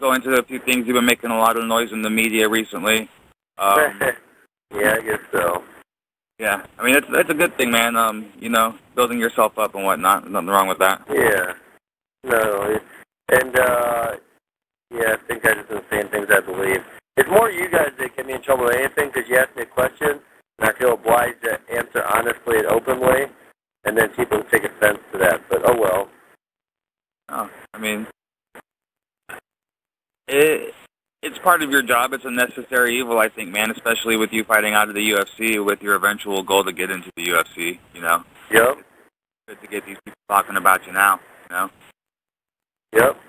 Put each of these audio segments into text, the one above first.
go into a few things. You've been making a lot of noise in the media recently. Yeah, I guess so. Yeah, I mean, it's a good thing, man. You know, building yourself up and whatnot. There's nothing wrong with that. Yeah. No, and, yeah, I think I just been saying things I believe. It's more you guys that get me in trouble than anything because you ask me a question, and I feel obliged to answer honestly and openly, and then people take offense to that. But, oh well. Oh, I mean, it's part of your job. It's a necessary evil, I think, man, especially with you fighting out of the UFC with your eventual goal to get into the UFC, you know? Yep. It's good to get these people talking about you now, you know? Yep.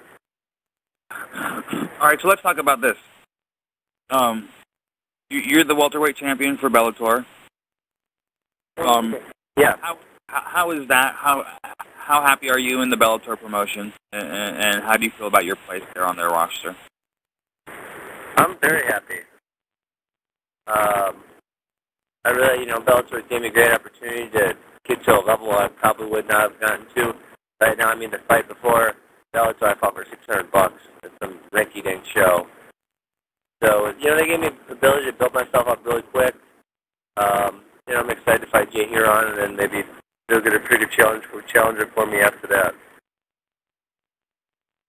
All right, so let's talk about this. You're the welterweight champion for Bellator. Yeah. How is that? How happy are you in the Bellator promotion, and how do you feel about your place there on their roster? I'm very happy. I really, Bellator gave me a great opportunity to get to a level I probably would not have gotten to. Right now, I mean, the fight before Bellator, I fought for $600 at some rinky-dink show. So, they gave me the ability to build myself up really quick. I'm excited to fight Jay Huron, and then maybe they'll get a pretty good challenger for me after that.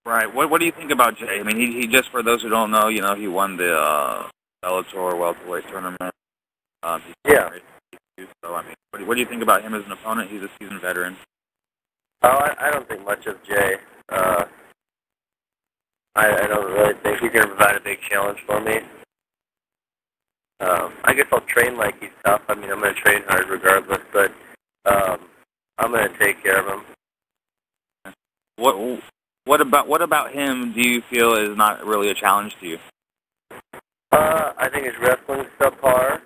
Right. What do you think about Jay? I mean, he just, for those who don't know, he won the Bellator welterweight tournament. Yeah. So, I mean, what do you think about him as an opponent? He's a seasoned veteran. Oh, I don't think much of Jay. I don't really think he's going to provide a big challenge for me. I guess I'll train like he's tough. I mean, I'm going to train hard regardless, but I'm going to take care of him. What about him do you feel is not really a challenge to you? I think his wrestling's subpar.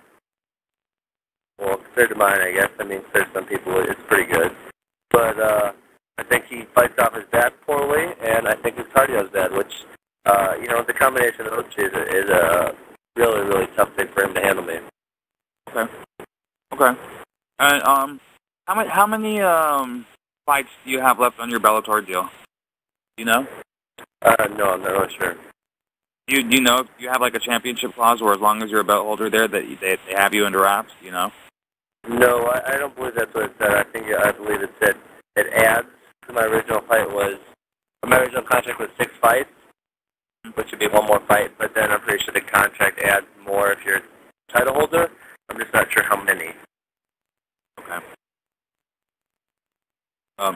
Well, compared to mine, I guess. I mean, for some people, it's pretty good. But I think he fights off his bat poorly, and I think his cardio is bad, which, the combination of those two is a really, really tough thing for him to handle me. Okay. And how many fights do you have left on your Bellator deal? Do you know? No, I'm not really sure. Do you know if you have like a championship clause where as long as you're a belt holder there that they have you under wraps, you know? No, I don't believe that's what it said. I believe it said it adds to my original contract was 6 fights, which would be one more fight, but then I'm pretty sure the contract adds more if you're a title holder. I'm just not sure how many. Okay.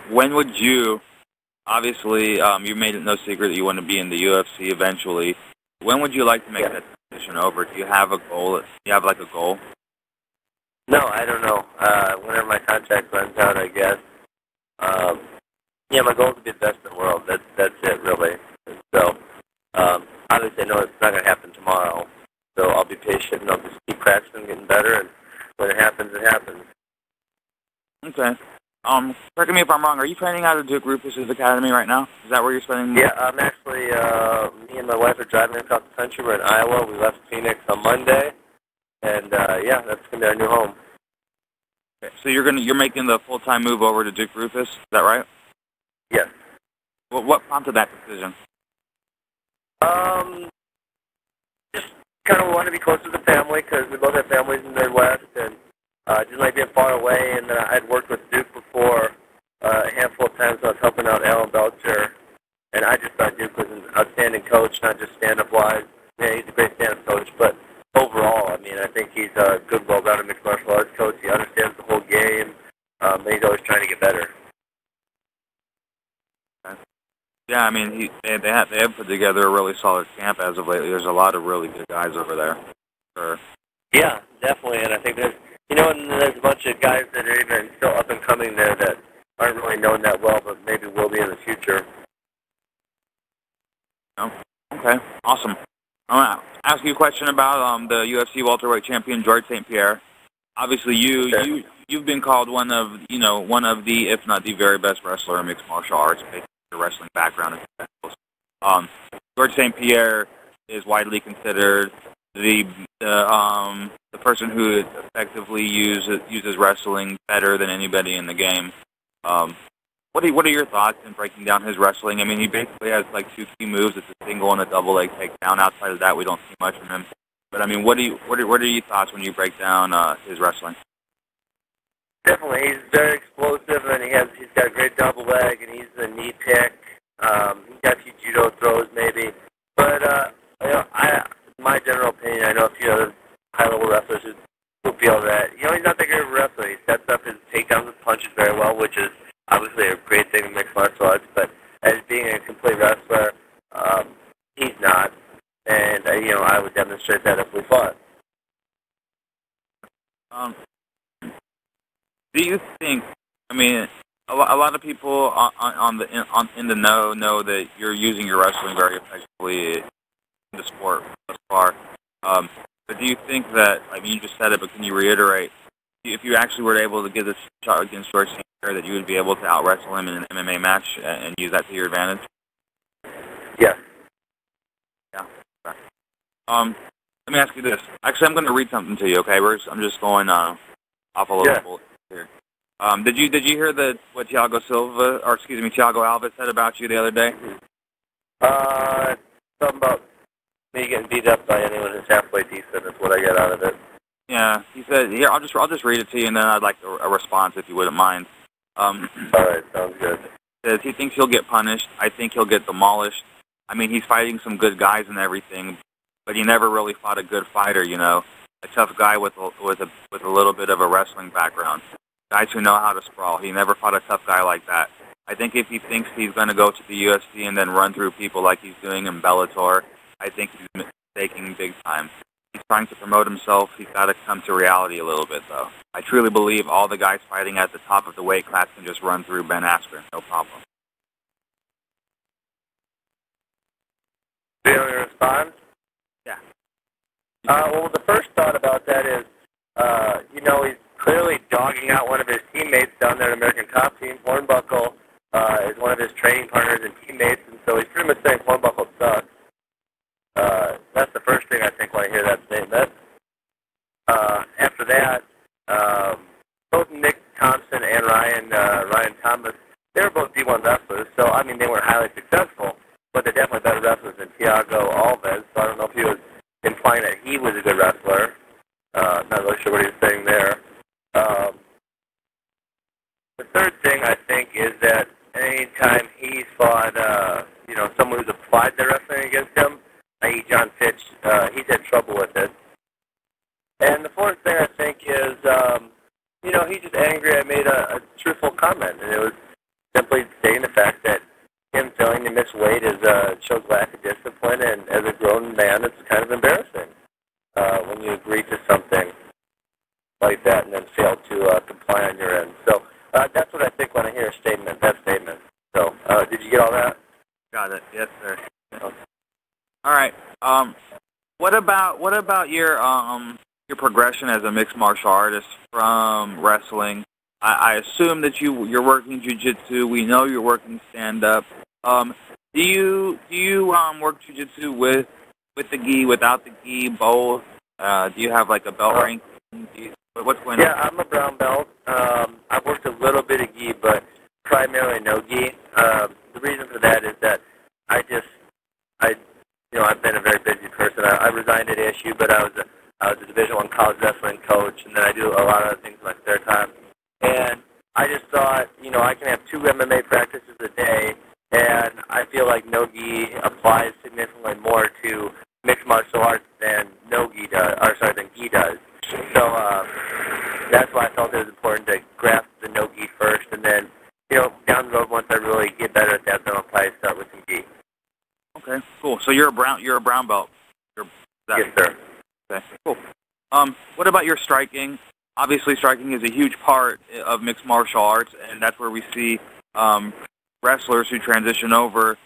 When would you, obviously, you made it no secret that you want to be in the UFC eventually. When would you like to make that transition over? Do you have a goal? Do you have like a goal? No, I don't know. Whenever my contract runs out, I guess. My goal is to be the best in the world. That's it, really. So, obviously, I know it's not going to happen tomorrow. So I'll be patient, and I'll just keep practicing, getting better, and when it happens, it happens. Okay. Correct me if I'm wrong. Are you training out of Duke Rufus's academy right now? Is that where you're spending? Yeah, I'm actually. Me and my wife are driving across the country. We're in Iowa. We left Phoenix on Monday, and that's gonna be our new home. Okay. So you're making the full-time move over to Duke Rufus. Is that right? Yes. What prompted that decision? Just kind of want to be closer to the family because we both have families in the Midwest, and just like being far away. And I'd worked with Duke before a handful of times. I was helping out Alan Belcher, and I just thought Duke was an outstanding coach, not just stand-up-wise. Yeah, he's a great stand-up coach, but overall, I mean, I think he's a good, well-rounded mixed martial arts coach. He understands the whole game, and he's always trying to get better. Yeah, I mean, they have put together a really solid camp as of lately. There's a lot of really good guys over there. Sure. Yeah, definitely, and I think there's a bunch of guys that are even still up and coming there that aren't really known that well, but maybe will be in the future. Oh, okay, awesome. I'm gonna ask you a question about the UFC welterweight champion George St. Pierre. Obviously, you've been called one of the, if not the very best wrestler in mixed martial arts. Your wrestling background and George St. Pierre is widely considered the person who effectively uses wrestling better than anybody in the game. What what are your thoughts in breaking down his wrestling? I mean, he basically has like two key moves. It's a single and a double leg takedown. Outside of that, we don't see much from him. But I mean, what are your thoughts when you break down his wrestling? Definitely, he's very explosive, and he's got a great double leg, and he's a knee pick. He's got a few judo throws maybe, but my general opinion, I know a few other high-level wrestlers who feel that he's not that great of a wrestler. He sets up his takedowns with punches very well, which is obviously a great thing in mixed martial arts. But as being a complete wrestler, he's not, and I would demonstrate that if we fought. Do you think? I mean, a lot of people in the know that you're using your wrestling very effectively in the sport thus far. But do you think that? I mean, you just said it, but can you reiterate? If you actually were able to get this shot against George St. Pierre, that you would be able to out-wrestle him in an MMA match and use that to your advantage? Yes. Yeah. Okay. Let me ask you this. Actually, I'm going to read something to you. Okay, I'm just going off a little bullet here. Did you hear what Thiago Alves said about you the other day? Something about me getting beat up by anyone who's halfway decent is what I get out of it. Yeah, he said. Here, I'll just read it to you, and then I'd like a response if you wouldn't mind. All right, sounds good. Says he thinks he'll get punished. I think he'll get demolished. I mean, he's fighting some good guys and everything, but he never really fought a good fighter. A tough guy with a little bit of a wrestling background. Guys who know how to sprawl. He never fought a tough guy like that. I think if he thinks he's going to go to the UFC and then run through people like he's doing in Bellator, I think he's mistaking big time. He's trying to promote himself. He's got to come to reality a little bit, though. I truly believe all the guys fighting at the top of the weight class can just run through Ben Askren, no problem. Do you want me to respond? Yeah. Well, the first thought about that is, he's clearly dogging out one of his teammates down there at American Top Team. Hornbuckle is one of his training partners and teammates, and so he's pretty much saying Hornbuckle sucks. That's the first thing I think when I hear that statement. After that, both Nick Thompson and Ryan Thomas, they were both D1 wrestlers, so, I mean, they weren't highly successful, but they're definitely better wrestlers than Thiago Alves, so I don't know if he was implying that he was a good wrestler. Not really sure what he was saying there. The third thing, I think, is that anytime he's fought, someone who's applied their wrestling against him, i.e. John Fitch, he's had trouble with it. And the fourth thing, I think, is, he's just angry I made a truthful comment, and it was simply stating the fact that him failing to miss weight shows lack of discipline, and as a grown man, it's kind of embarrassing when you agree to something like that and then fail to comply on your end. So that's what I think when I hear that statement. So did you get all that? Got it. Yes, sir. Okay. All right. What about your progression as a mixed martial artist from wrestling? I assume that you're working jiu-jitsu. We know you're working stand-up. Do you work jiu-jitsu with the gi, without the gi, both? Do you have like a belt rank? What's going on? Yeah, I'm a brown belt. I've worked a little bit of gi, but primarily no gi. The reason for that is that I've been a very busy person. I resigned at issue, but I was a Division I college wrestling coach, and then I do a lot of other things in my spare time. And I just thought, I can have 2 MMA practices a day, and I feel like no-gi applies significantly more to mixed martial arts than than gi does. So that's why I felt it was important to grasp the no-gi first, and then, down the road, once I really get better at that, then I'll probably start with some gi. Okay, cool. So you're a brown belt. Yes, sir. Okay, cool. What about your striking? Obviously, striking is a huge part of mixed martial arts, and that's where we see wrestlers who transition over.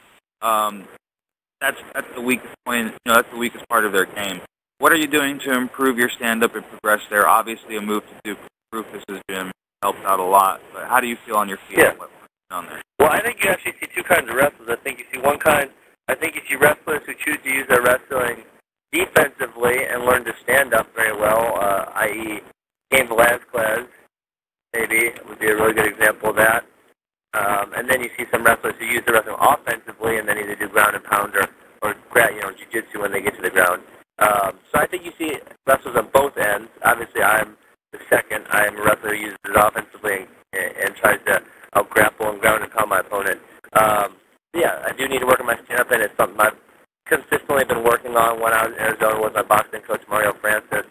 That's the weakest point. That's the weakest part of their game. What are you doing to improve your stand-up and progress there? Obviously, a move to Duke Rufus's gym helps out a lot. But how do you feel on your feet? Yeah. What's on there? Well, I think you actually see 2 kinds of wrestlers. I think you see wrestlers who choose to use their wrestling defensively and learn to stand up very well, i.e. Cain Velasquez, maybe, would be a really good example of that. And offensively, and then either do ground and pound or jiu-jitsu when they get to the ground. So I think you see wrestlers on both ends. Obviously, I'm the second. I'm a wrestler who uses it offensively and tries to out-grapple and ground and pound my opponent. Yeah, I do need to work on my stand-up, and it's something I've consistently been working on. When I was in Arizona with my boxing coach, Mario Francis,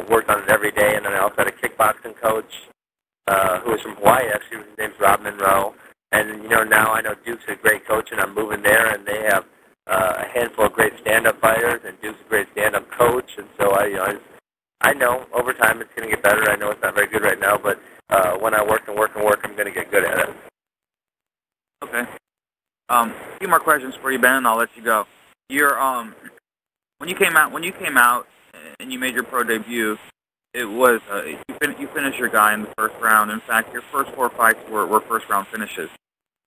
worked on it every day, and then I also had a kickboxing coach who was from Hawaii, actually. His name's Rob Monroe. And, now I know Duke's a great coach, and I'm moving there, and they have a handful of great stand-up fighters, and Duke's a great stand-up coach. And so I know over time it's going to get better. I know it's not very good right now, but when I work and work and work, I'm going to get good at it. Okay. A few more questions for you, Ben, and I'll let you go. When you came out and you made your pro debut, it was you finished your guy in the first round. In fact, your first 4 fights were first round finishes.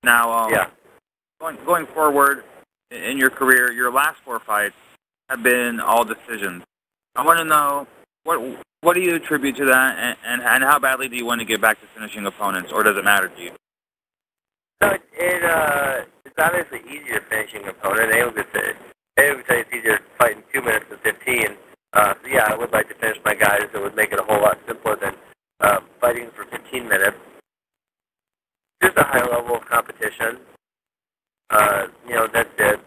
Now, going forward in your career, your last 4 fights have been all decisions. I want to know what do you attribute to that, and how badly do you want to get back to finishing opponents, or does it matter to you? No, it's obviously easier finishing an opponent. They would say it's easier fighting 2 minutes than 15. So yeah, I would like to finish my guys. It would make it a whole lot simpler than fighting for 15 minutes. Just a high level of competition. That's it.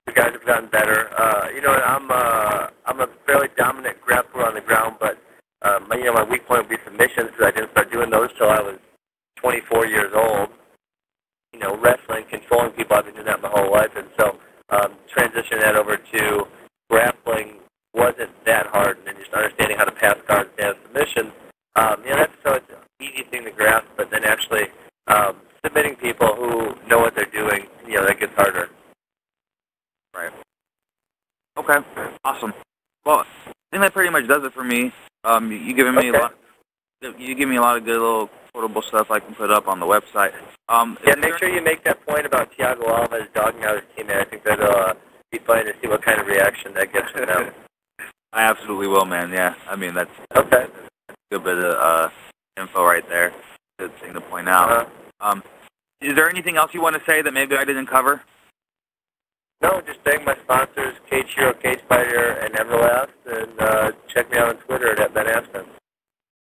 The guys have gotten better. I'm a fairly dominant grappler on the ground, but my weak point would be submissions, because I didn't start doing those till I was 24 years old. Wrestling, controlling people, I've been doing that my whole life, and so transitioning that over to grappling wasn't that hard, and then just understanding how to pass cards and submissions. It's an easy thing to grasp, but then actually submitting people who know what they're doing, that gets harder. Right. Okay. Awesome. Well, I think that pretty much does it for me. You give me a lot of good little quotable stuff I can put up on the website. Make sure you make that point about Thiago Alves dogging out his teammate. I think that'll be funny to see what kind of reaction that gets from them. I absolutely will, man. Yeah, I mean that's okay. That's a good bit of info right there. Good thing to point out. Is there anything else you want to say that maybe I didn't cover? No, just thank my sponsors, Cage Hero, Cage Fighter, and Everlast, and check me out on Twitter at Ben Askren.